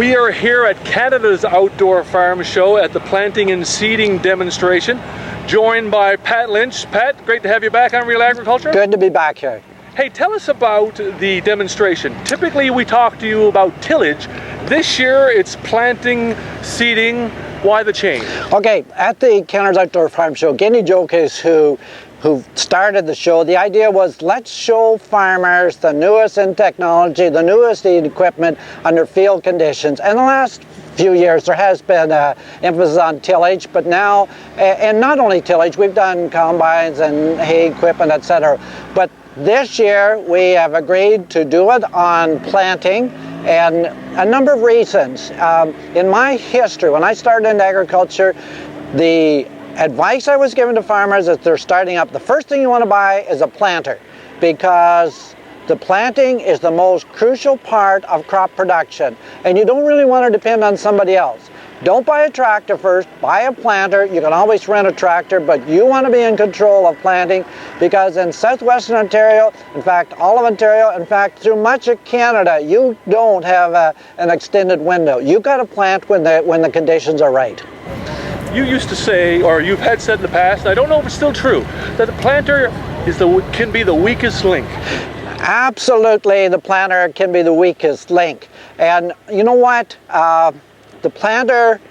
We are here at Canada's Outdoor Farm Show at the planting and seeding demonstration, joined by Pat Lynch. Pat, great to have you back on Real Agriculture. Good to be back here. Hey, tell us about the demonstration. Typically we talk to you about tillage. This year it's planting, seeding. Why the change? Okay, at the Canada's Outdoor Farm Show, Guinea Joke is who started the show. The idea was, let's show farmers the newest in technology, the newest in equipment under field conditions. And the last few years there has been emphasis on tillage, but now, and not only tillage, we've done combines and hay equipment, etc. But this year we have agreed to do it on planting, and a number of reasons. In my history, when I started in agriculture, the advice I was given to farmers as they're starting up, the first thing you want to buy is a planter, because the planting is the most crucial part of crop production, and you don't really want to depend on somebody else. Don't buy a tractor first, buy a planter. You can always rent a tractor, but you want to be in control of planting, because in southwestern Ontario, in fact all of Ontario, in fact through much of Canada, you don't have an extended window. You've got to plant when the conditions are right. You used to say, or you've had said in the past, and I don't know if it's still true, that the planter can be the weakest link. Absolutely, the planter can be the weakest link. And you know what? The planter,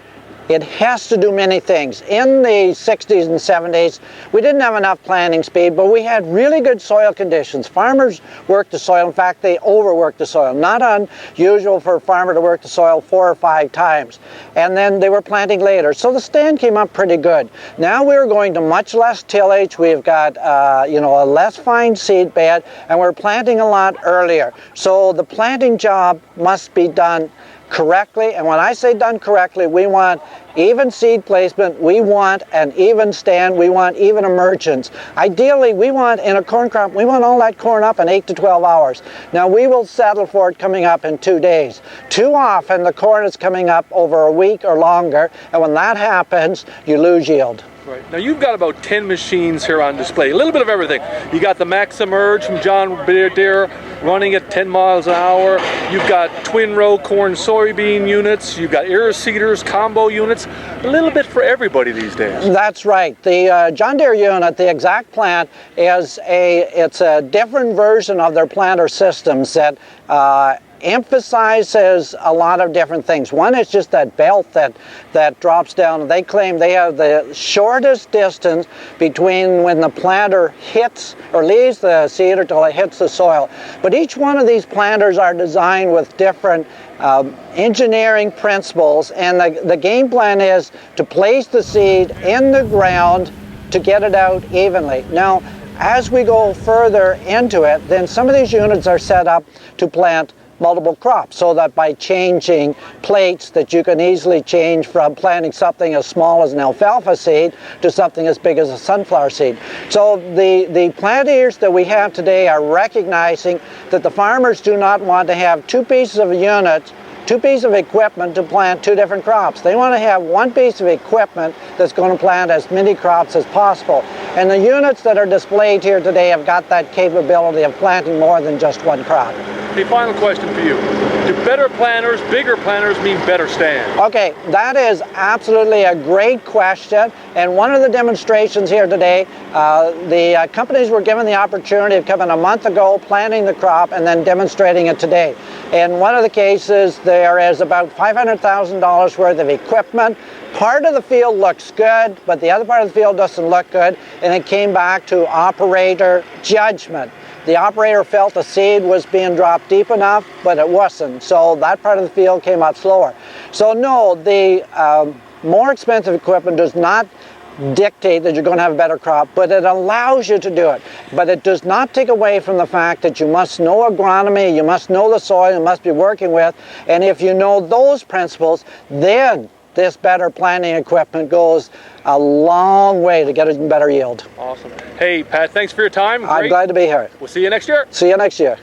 it has to do many things. In the 60s and 70s, we didn't have enough planting speed, but we had really good soil conditions. Farmers worked the soil. In fact, they overworked the soil. Not unusual for a farmer to work the soil 4 or 5 times. And then they were planting later. So the stand came up pretty good. Now we're going to much less tillage. We've got a less fine seed bed, and we're planting a lot earlier. So the planting job must be done correctly, and when I say done correctly, we want even seed placement, we want an even stand, we want even emergence. Ideally, we want, in a corn crop, we want all that corn up in 8 to 12 hours. Now we will settle for it coming up in 2 days. Too often the corn is coming up over a week or longer, and when that happens, you lose yield. Right. Now you've got about 10 machines here on display, a little bit of everything. You got the Max Emerge from John Deere running at 10 miles an hour. You've got twin row corn soybean units. You've got air seeders, combo units. A little bit for everybody these days. That's right. The John Deere unit, the exact plant, it's a different version of their planter systems that emphasizes a lot of different things. One is just that belt that drops down. They claim they have the shortest distance between when the planter hits or leaves the seeder till it hits the soil. But each one of these planters are designed with different engineering principles, and the game plan is to place the seed in the ground to get it out evenly. Now, as we go further into it, then some of these units are set up to plant multiple crops, so that by changing plates that you can easily change from planting something as small as an alfalfa seed to something as big as a sunflower seed. So the planters that we have today are recognizing that the farmers do not want to have two pieces of equipment to plant 2 different crops. They want to have one piece of equipment that's going to plant as many crops as possible. And the units that are displayed here today have got that capability of planting more than just one crop. The final question for you. Do better planters, bigger planters mean better stands? Okay, that is absolutely a great question. And one of the demonstrations here today, the companies were given the opportunity of coming a month ago, planting the crop, and then demonstrating it today. In one of the cases, there is about $500,000 worth of equipment. Part of the field looks good, but the other part of the field doesn't look good, and it came back to operator judgment. The operator felt the seed was being dropped deep enough, but it wasn't, so that part of the field came out slower. So no, the more expensive equipment does not dictate that you're going to have a better crop, but it allows you to do it. But it does not take away from the fact that you must know agronomy, you must know the soil, you must be working with, and if you know those principles, then this better planting equipment goes a long way to get a better yield. Awesome. Hey, Pat, thanks for your time. I'm glad to be here. We'll see you next year. See you next year.